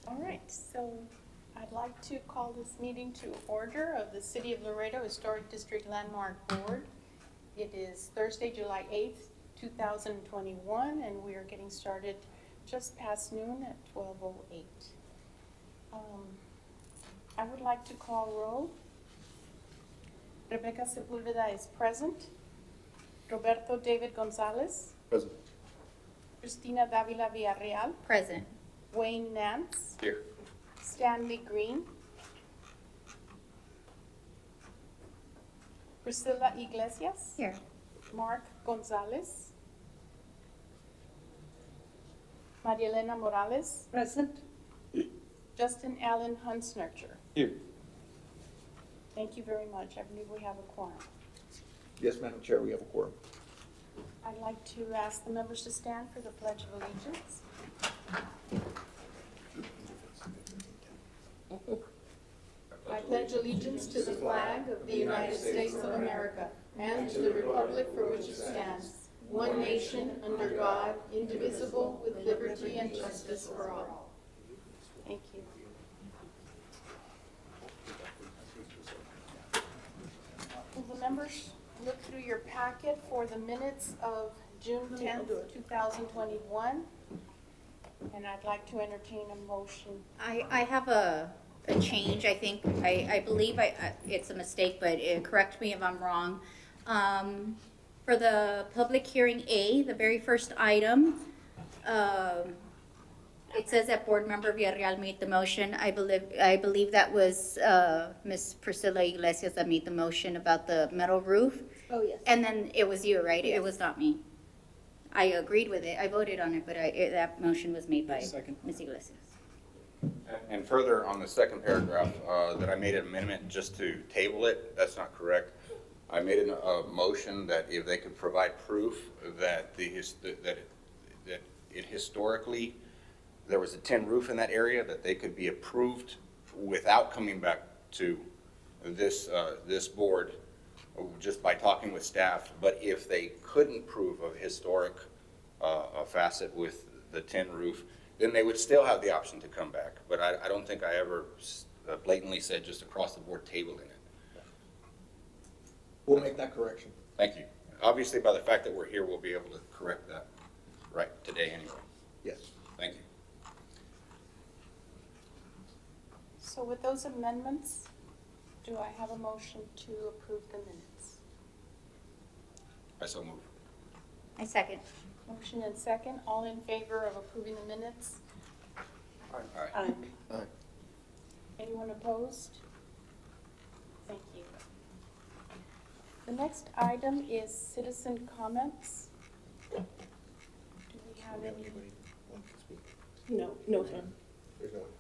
All right, so I'd like to call this meeting to order of the City of Laredo Historic District Landmark Board. It is Thursday, July 8th, 2021, and we are getting started just past noon at 12:08. I would like to call roll. Rebecca Sepulveda is present. Roberto David Gonzalez. Present. Cristina Davila Villarreal. Present. Wayne Nance. Here. Stanley Green. Priscilla Iglesias. Here. Mark Gonzalez. Maria Elena Morales. Present. Justin Allen Hunsnurcher. Here. Thank you very much. I believe we have a quorum. Yes, Madam Chair, we have a quorum. I'd like to ask the members to stand for the Pledge of Allegiance. I pledge allegiance to the flag of the United States of America and to the republic for which it stands, one nation, under God, indivisible, with liberty and justice for all. Thank you. Will the members look through your packet for the minutes of June 10th, 2021? And I'd like to entertain a motion. I have a change, I think. I believe it's a mistake, but correct me if I'm wrong. For the public hearing A, the very first item, it says that Board Member Villarreal made the motion. I believe that was Ms. Priscilla Iglesias that made the motion about the metal roof. Oh, yes. And then it was you, right? It was not me. I agreed with it. I voted on it, but that motion was made by Ms. Iglesias. And further, on the second paragraph, that I made an amendment just to table it, that's not correct. I made a motion that if they could provide proof that it historically, there was a tin roof in that area, that they could be approved without coming back to this board, just by talking with staff. But if they couldn't prove a historic facet with the tin roof, then they would still have the option to come back. But I don't think I ever blatantly said just across the board tabling it. We'll make that correction. Thank you. Obviously, by the fact that we're here, we'll be able to correct that right today anyway. Yes. Thank you. So with those amendments, do I have a motion to approve the minutes? I so move. I second. Motion and second. All in favor of approving the minutes? All right. Aye. Aye. Anyone opposed? Thank you. The next item is citizen comments. Do we have any? Anybody want to speak? No, sir. There's no one.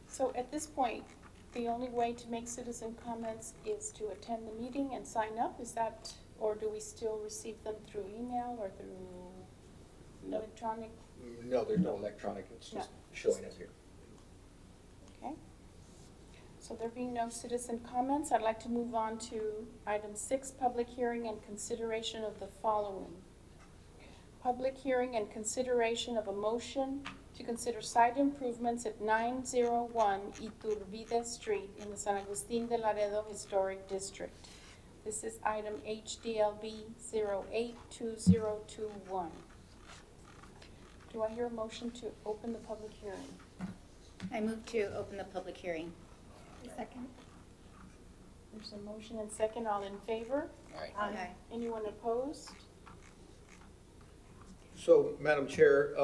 So at this point, the only way to make citizen comments is to attend the meeting and sign up? Is that, or do we still receive them through email or through electronic? No, there's no electronic, it's just showing us here. Okay. So there being no citizen comments, I'd like to move on to item 6, public hearing and consideration of the following. Public hearing and consideration of a motion to consider site improvements at 901 Iturbide Street in the San Agustin de Laredo Historic District. This is item HDLB 082021. Do I hear a motion to open the public hearing? I move to open the public hearing. Second. There's a motion and second. All in favor? Aye. Anyone opposed? So, Madam Chair,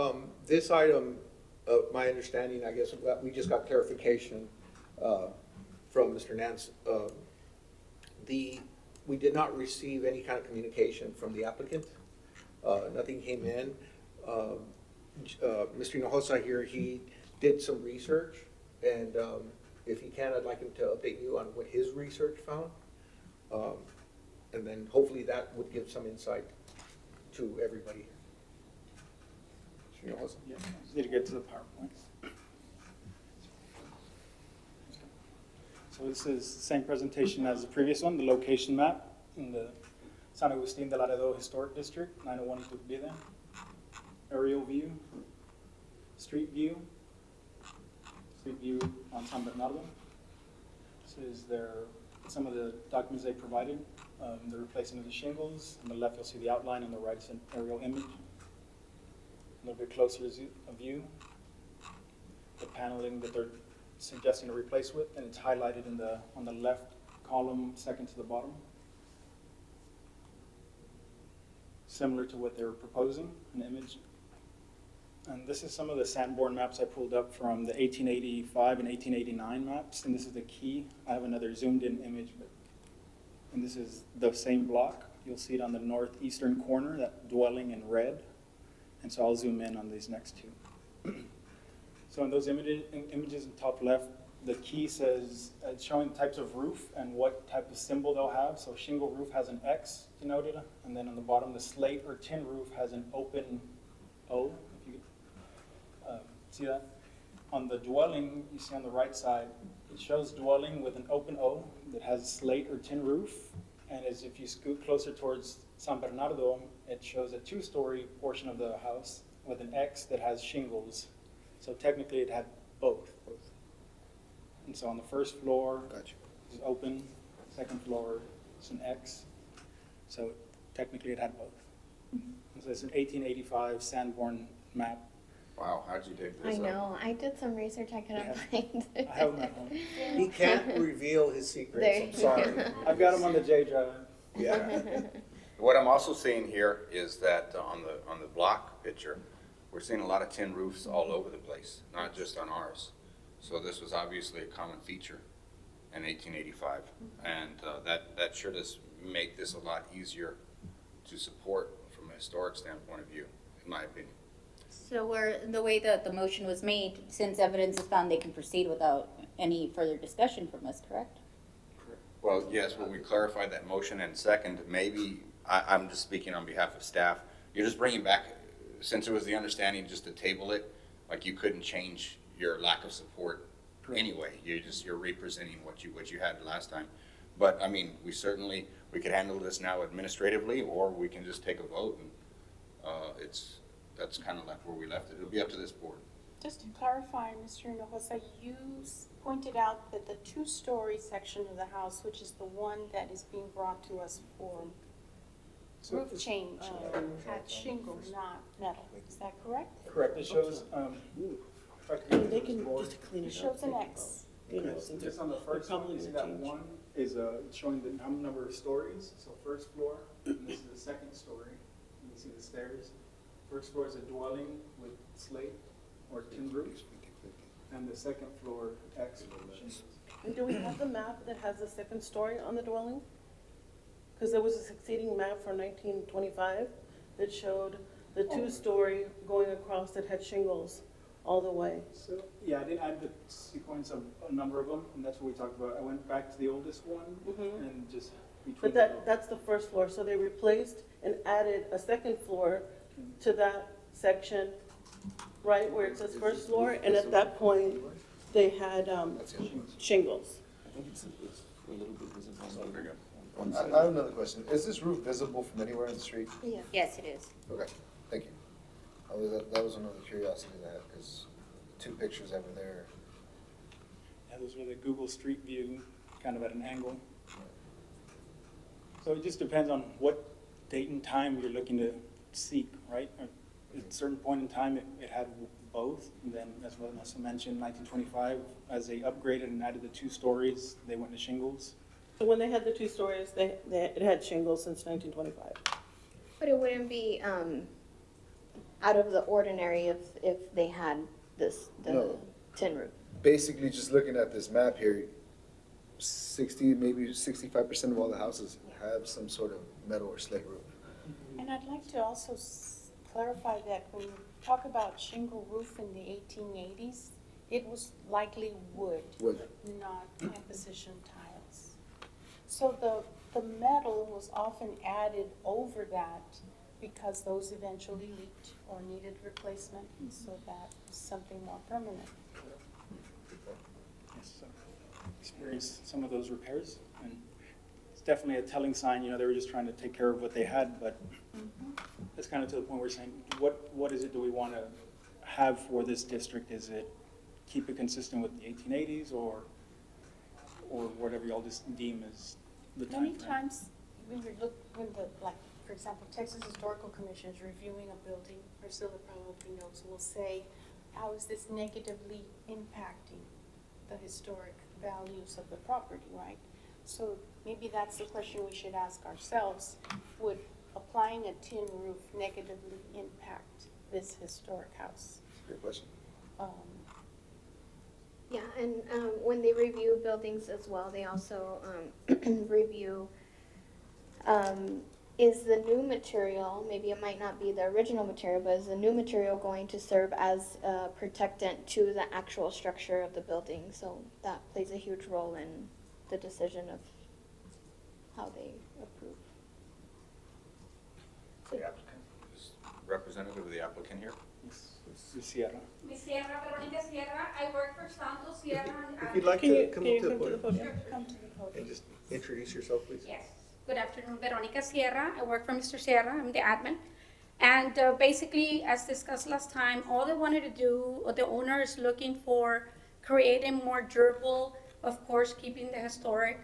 this item, my understanding, I guess, we just got clarification from Mr. Nance. We did not receive any kind of communication from the applicant. Nothing came in. Mr. Hinojosa here, he did some research, and if he can, I'd like him to update you on what his research found. And then hopefully that would give some insight to everybody. Mr. Hinojosa. Yeah, just need to get to the PowerPoint. So this is the same presentation as the previous one, the location map in the San Agustin de Laredo Historic District, 901 Iturbide. Aerial view, street view, street view on San Bernardo. This is some of the documents they provided. The replacement of the shingles. On the left, you'll see the outline. On the right is an aerial image. A little bit closer a view. The paneling that they're suggesting to replace with, and it's highlighted on the left column, second to the bottom. Similar to what they were proposing, an image. And this is some of the Sanborn maps I pulled up from the 1885 and 1889 maps, and this is the key. I have another zoomed in image, and this is the same block. You'll see it on the northeastern corner, that dwelling in red. And so I'll zoom in on these next two. So in those images in top left, the key says, it's showing types of roof and what type of symbol they'll have. So shingle roof has an X denoted, and then on the bottom, the slate or tin roof has an open O, if you could see that. On the dwelling, you see on the right side, it shows dwelling with an open O that has slate or tin roof. And as if you scoot closer towards San Bernardo, it shows a two-story portion of the house with an X that has shingles. So technically it had both. And so on the first floor, it's open. Second floor, it's an X. So technically it had both. And so it's an 1885 Sanborn map. Wow, how'd you dig I this up? know. I did some research. I couldn't Yeah. find it. I have them at home. He can't reveal his secrets, I'm sorry. I've got them on the J drive. Yeah. What I'm also seeing here is that on the block picture, we're seeing a lot of tin roofs all over the place, not just on ours. So this was obviously a common feature in 1885, and that sure does make this a lot easier to support from a historic standpoint of view, in my opinion. So the way that the motion was made, since evidence is found, they can proceed without any further discussion from us, correct? Well, yes, but we clarified that motion, and second, maybe, I'm just speaking on behalf of staff, you're just bringing back, since it was the understanding just to table it, like you couldn't change your lack of support anyway, you're representing what you had last time. But, I mean, we could handle this now administratively, or we can just take a vote, and that's kind of like where we left it. It'll be up to this board. Just to clarify, Mr. Hinojosa, you pointed out that the two-story section of the house, which is the one that is being brought to us for So roof it's- change, had shingle, not metal. Is that correct? Correct, it shows, if I could They go to can the board. just clean It it up. shows an they can X. go, You know, Okay, since just on the they're first one, probably you see gonna that change. one is showing the number of stories. So first floor, and this is the second story. You can see the stairs. First floor is a dwelling with slate or tin roof, and the second floor X shingles. And do we have the map that has the second story on the dwelling? Because there was a succeeding map from 1925 that showed the two-story going across that had shingles all the way. So, yeah, I didn't add the sequence of a number of them, and that's what we talked about. I went back to the oldest one and just between. But that's the first floor, so they replaced and added a second floor to that section, right, where it says first floor, and at that point, they had shingles. I have another question. Is this roof visible from anywhere in the street? Yeah. Yes, it is. Okay, thank you. That was another curiosity that I had, because two pictures that were there. Yeah, those were the Google Street View, kind of at an angle. So it just depends on what date and time you're looking to seek, right? At a certain point in time, it had both, and then, as Vanessa mentioned, 1925, as they upgraded and added the two stories, they went to shingles. So when they had the two stories, it had shingles since 1925. But it wouldn't be out of the ordinary if they had the No. tin roof. Basically, just looking at this map here, 60, maybe 65% of all the houses have some sort of metal or slate roof. And I'd like to also clarify that when you talk about shingle roof in the 1880s, it was likely wood, Wood. not composition tiles. So the metal was often added over that because those eventually leaked or needed replacement, so that was something more permanent. Yes, so experienced some of those repairs, and it's definitely a telling sign, you know, they were just trying to take care of what they had, but it's kind of to the point where we're saying, what is it do we want to have for this district? Is it keep it consistent with the 1880s or whatever y'all just deem as the time Many frame. times, when we look, when the, like, for example, Texas Historical Commission is reviewing a building, Priscilla probably knows, will say, how is this negatively impacting the historic values of the property, right? So maybe that's the question we should ask ourselves. Would applying a tin roof negatively impact this historic house? Great question. Yeah, and when they review buildings as well, they also review, is the new material, maybe it might not be the original material, but is the new material going to serve as a protectant to the actual structure of the building? So that plays a huge role in the decision of how they approve. The applicant, is representative of the applicant here? Ms. Sierra. Miss Sierra, Veronica Sierra, I work for Santos Sierra. If you'd like Can to you, come can you up to the come to the podium podium? Come to the podium. and just introduce yourself, please. Yes. Good afternoon, Veronica Sierra. I work for Mr. Sierra. I'm the admin. And basically, as discussed last time, all they wanted to do, or the owner is looking for, creating more durable, of course, keeping the historic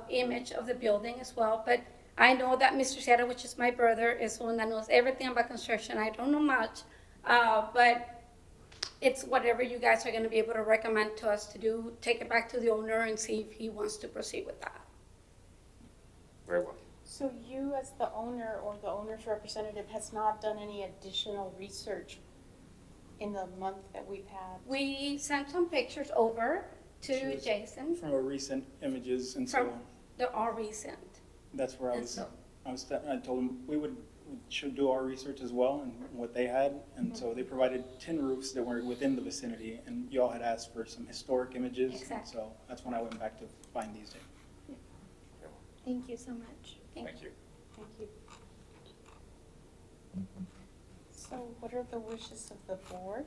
image of the building as well. But I know that Mr. Sierra, which is my brother, is one that knows everything about construction. I don't know much, but it's whatever you guys are going to be able to recommend to us to do. Take it back to the owner and see if he wants to proceed with that. Very well. So you, as the owner or the owner's representative, has not done any additional research in the month that we've had? We sent some pictures over She to was Jason From our recent images, and from so the all recent. that's where I And was, so- I told them we should do our research as well and what they had. And so they provided tin roofs that were within the vicinity, and y'all had asked for some historic images. And Exactly. so that's when I went back to find these. Thank you so much. Thank you. Thank you. So what are the wishes of the board?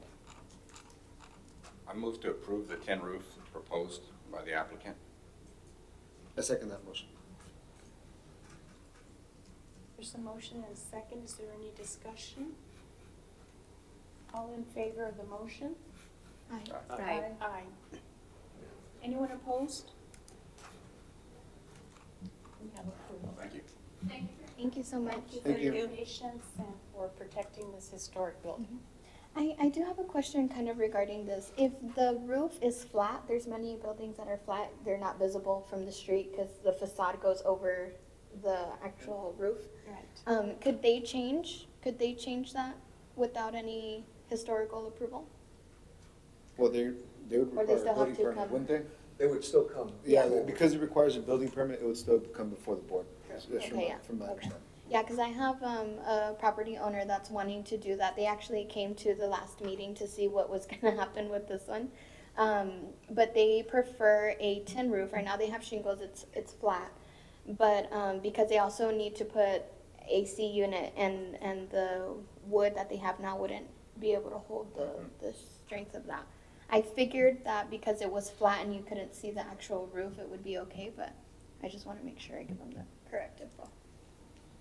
I move to approve the tin roof proposed by the applicant. I second that motion. There's a motion and a second. Is there any discussion? All in favor of the motion? Aye. Right. Aye. Anyone opposed? We have approval. Thank you. Thank you so much. Thank you for Thank your you. patience and for protecting this historic building. I do have a question kind of regarding this. If the roof is flat, there's many buildings that are flat, they're not visible from the street because the facade goes over the actual roof. Right. Could they change that without any historical approval? Well, they would Or they require a still have building to permit, come- wouldn't they? They would still come. Yeah, forward. because it requires a building permit, it would still come before the board. That's Okay, yeah. from my Okay. understanding. Yeah, because I have a property owner that's wanting to do that. They actually came to the last meeting to see what was going to happen with this one. But they prefer a tin roof. Right now they have shingles, it's flat. But because they also need to put AC unit and the wood that they have now wouldn't be able to hold the strength of that. I figured that because it was flat and you couldn't see the actual roof, it would be okay, but I just want to make sure I give them the correct info.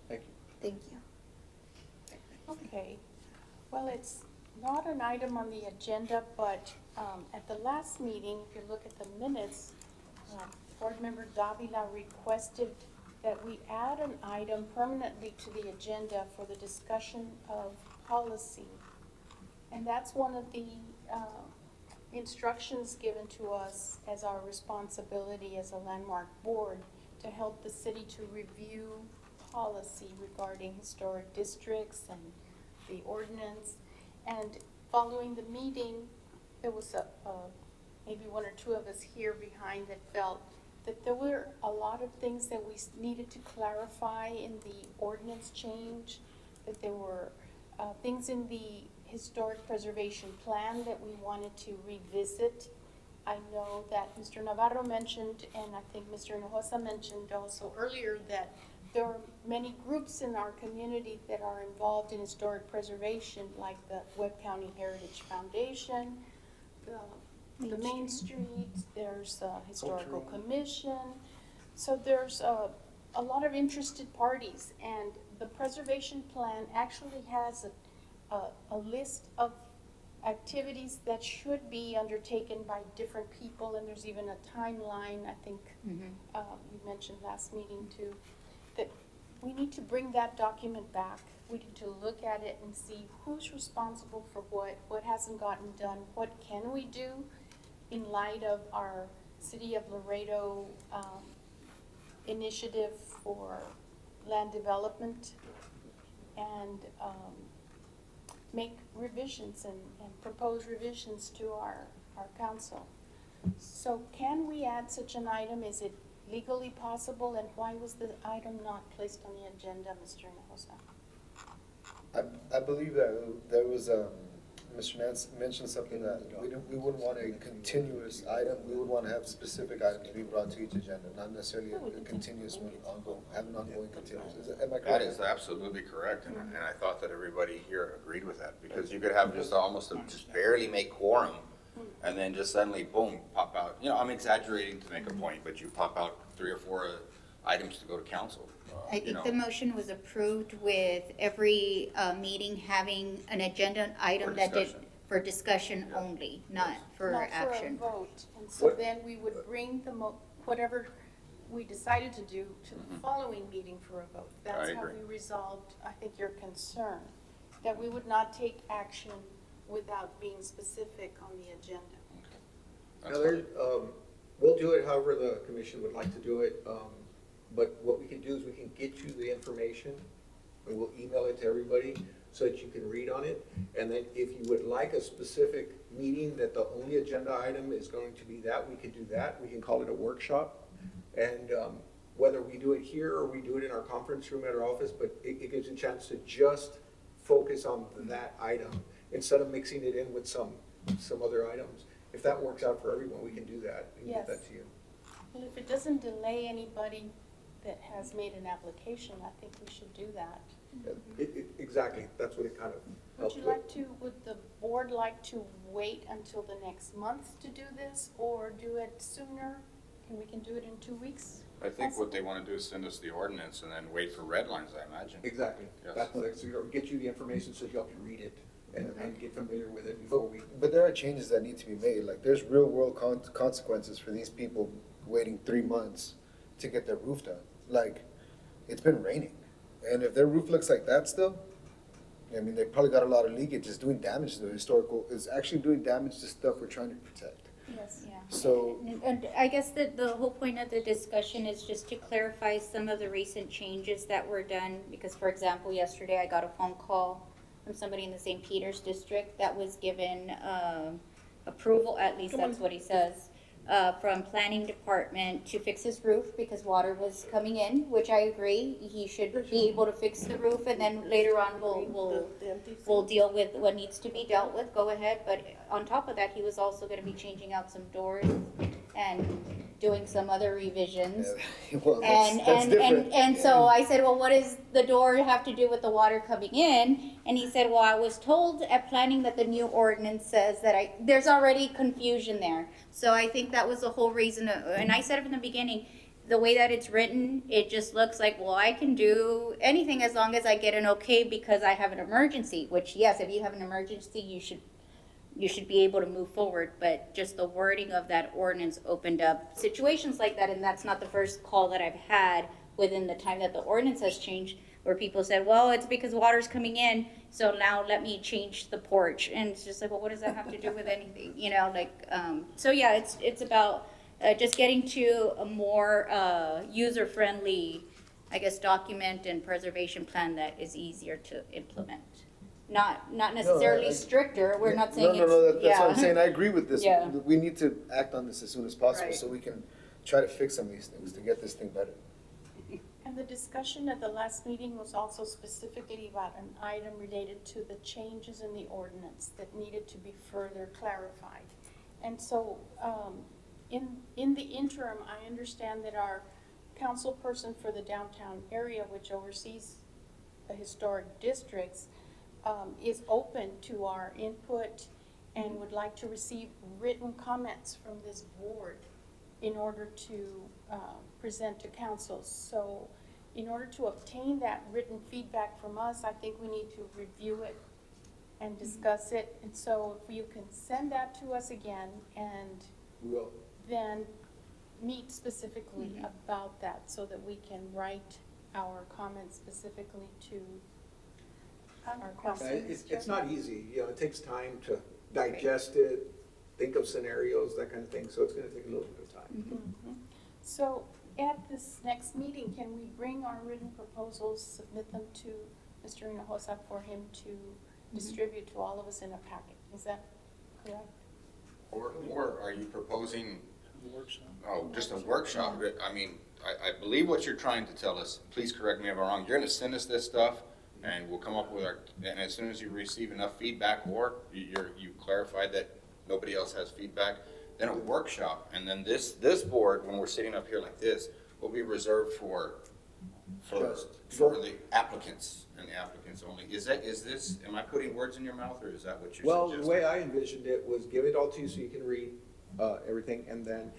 Thank you. Thank you. Okay. Well, it's not an item on the agenda, but at the last meeting, if you look at the minutes, Board Member Davila requested that we add an item permanently to the agenda for the discussion of policy. And that's one of the instructions given to us as our responsibility as a landmark board to help the city to review policy regarding historic districts and the ordinance. And following the meeting, there was maybe one or two of us here behind that felt that there were a lot of things that we needed to clarify in the ordinance change, that there were things in the historic preservation plan that we wanted to revisit. I know that Mr. Navarro mentioned, and I think Mr. Hinojosa mentioned also earlier, that there are many groups in our community that are involved in historic preservation, like the Webb County Heritage Foundation, the Main Street, there's a historical Cultural. commission. So there's a lot of interested parties, and the preservation plan actually has a list of activities that should be undertaken by different people, and there's even a timeline, I think, you mentioned last meeting too, that we need to bring that document back. We need to look at it and see who's responsible for what hasn't gotten done, what can we do in light of our City of Laredo initiative for land development, and make revisions and propose revisions to our council. So can we add such an item? Is it legally possible, and why was the item not placed on the agenda, Mr. Hinojosa? I believe that there was, Mr. Nance mentioned something that we wouldn't want a continuous item, we would want to have specific items be brought to each agenda, not necessarily a continuous one, have an ongoing continuous. Am I correct? That is absolutely correct, and I thought that everybody here agreed with that, because you could have just almost just barely make quorum, and then just suddenly, boom, pop out. You know, I'm exaggerating to make a point, but you pop out 3 or 4 items to go to council. I think the motion was approved with every meeting having an agenda item For that did, discussion. for discussion only, not for Not action. for a vote. And so What- then we would bring whatever we decided to do to the following meeting for a vote. That's how agree. we resolved, I think, your concern, that we would not take action without being specific on the agenda. That's Now, fine. we'll do it however the commission would like to do it, but what we can do is we can get you the information, and we'll email it to everybody so that you can read on it. And then if you would like a specific meeting that the only agenda item is going to be that, we can do that. We can call it a workshop. And whether we do it here or we do it in our conference room at our office, but it gives you a chance to just focus on that item instead of mixing it in with some other items. If that works out for everyone, we can do that and get Yes. that to you. Well, if it doesn't delay anybody that has made an application, I think we should do that. Exactly, that's what it kind of Would helps you with. like to, would the board like to wait until the next month to do this, or do it sooner? We can do it in 2 weeks? I think what they want to do is send us the ordinance and then wait for red lines, I imagine. Exactly, Yes. that's, so get you the information so y'all can read it and get familiar with it before we. But there are changes that need to be made, like there's real world consequences for these people waiting 3 months to get their roof done. Like, it's been raining, and if their roof looks like that still, I mean, they probably got a lot of leakage, it's doing damage to the historical, it's actually doing damage to stuff we're trying to protect. Yes. Yeah. So, And I guess that the whole point of the discussion is just to clarify some of the recent changes that were done. Because, for example, yesterday I got a phone call from somebody in the St. Peter's district that was given approval, at least that's what he says, from planning department to fix his roof because water was coming in, which I agree. He should be able to fix the roof, and then later on we'll deal with what needs to be dealt with, go ahead. But on top of that, he was also gonna be changing out some doors and doing some other revisions. well, that's different. And so I said, well, what does the door have to do with the water coming in? And he said, well, I was told at planning that the new ordinance says that there's already confusion there. So I think that was the whole reason, and I said it from the beginning, the way that it's written, it just looks like, well, I can do anything as long as I get an okay because I have an emergency, which yes, if you have an emergency, you should be able to move forward, but just the wording of that ordinance opened up situations like that, and that's not the first call that I've had within the time that the ordinance has changed, where people said, well, it's because water's coming in, so now let me change the porch, and it's just like, well, what does that have to do with anything, you know, like, so yeah, it's about just getting to a more user-friendly, I guess, document and preservation plan that is easier to implement. Not necessarily I- stricter, we're not saying No, it's, that's what I'm yeah. saying, I agree with this. Yeah. We need to act on this as soon as possible, Right. so we can try to fix some of these things to get this thing better. And the discussion at the last meeting was also specifically about an item related to the changes in the ordinance that needed to be further clarified. And so, in the interim, I understand that our council person for the downtown area, which oversees the historic districts, is open to our input and would like to receive written comments from this board in order to present to council. So in order to obtain that written feedback from us, I think we need to review it and discuss it. And so if you can send that to us again and We will. then meet specifically about that so that we can write our comments specifically to our council. It's not easy, you know, it takes time to digest it, think of scenarios, that kind of thing, so it's gonna take a little bit of time. Mhm. So at this next meeting, can we bring our written proposals, submit them to Mr. Hinojosa for him to distribute to all of us in a packet? Is that correct? Or are you proposing, Workshop. oh, just a workshop? I mean, I believe what you're trying to tell us, please correct me if I'm wrong, you're gonna send us this stuff, and we'll come up with our, and as soon as you receive enough feedback, or you clarified that nobody else has feedback, then a workshop, and then this board, when we're sitting up here like this, will be reserved for the applicants and the applicants only. Is this, am I putting words in your mouth, or is that what you're Well, suggesting? the way I envisioned it was give it all to you so you can read everything, and then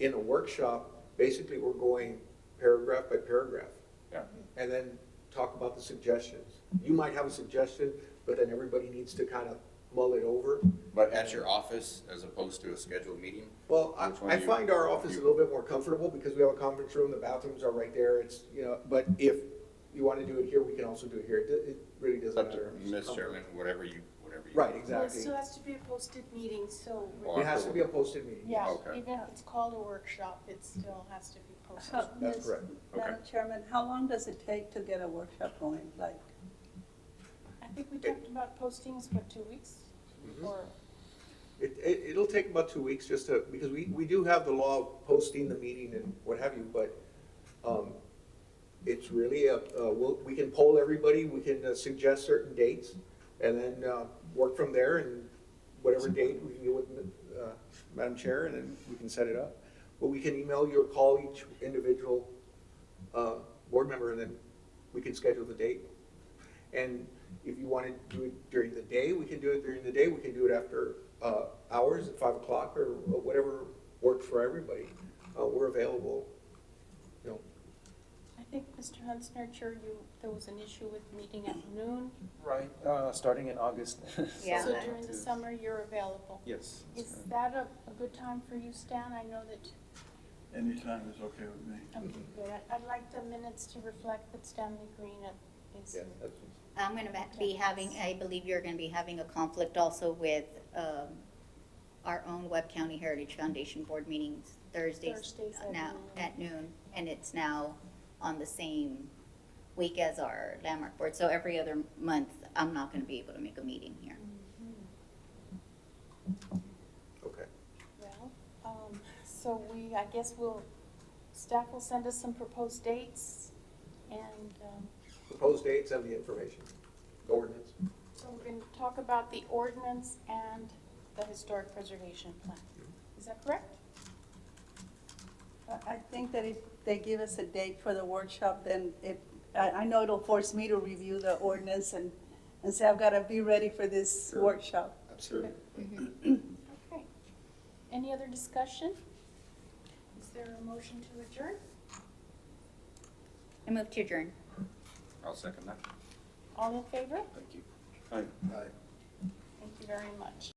in a workshop, basically, we're going paragraph by paragraph. Yeah. And then talk about the suggestions. You might have a suggestion, but then everybody needs to kind of mull it over. But at your office, as opposed to a scheduled meeting? Well, Which one I do you- find our office a little bit more comfortable because we have a conference room, the bathrooms are right there, it's, you know, but if you want to do it here, we can also do it here. It really doesn't Up to matter. Ms. Chairman, whatever you. Right, Well, it exactly. still has to be a posted meeting, so, Oh, It has to be a posted meeting. yeah, Okay. even if it's called a workshop, it still has to be posted. That's Ms. correct. Madam Chairman, how long does it take to get a workshop going? Like, I think we talked about postings, what, 2 weeks? Mhm. Or, It'll take about 2 weeks just to, because we do have the law of posting the meeting and what have you, but it's really we can poll everybody, we can suggest certain dates, and then work from there, and whatever date we can get with Madam Chair, and then we can set it up. But we can email you or call each individual board member, and then we can schedule the date. And if you want to do it during the day, we can do it during the day, we can do it after hours at 5 o'clock, or whatever works for everybody. We're available, you know. I think, Mr. Huntsner, there was an issue with meeting at noon. Right, starting in August. Yeah. So during the summer, you're available. Yes. Is that a good time for you, Stan? I know that, Anytime is okay with me. okay, good. I'd like the minutes to reflect that Stanley Green is. Yeah, that's- I'm gonna be having, I believe you're gonna be having a conflict also with, our own Webb County Heritage Foundation board meetings Thursdays Thursdays at now, noon. at noon, and it's now on the same week as our landmark board, so every other month, I'm not gonna be able to make a meeting here. Okay. Well, so I guess staff will send us some proposed dates, and, Proposed dates and the information, the ordinance. so we're gonna talk about the ordinance and the historic preservation plan. Is that correct? I think that if they give us a date for the workshop, then I know it'll force me to review the ordinance and say, I've gotta be ready for this Sure. workshop. Absolutely. Okay. Any other discussion? Is there a motion to adjourn? I move to adjourn. I'll second that. All in favor? Thank you. Aye. Thank you very much.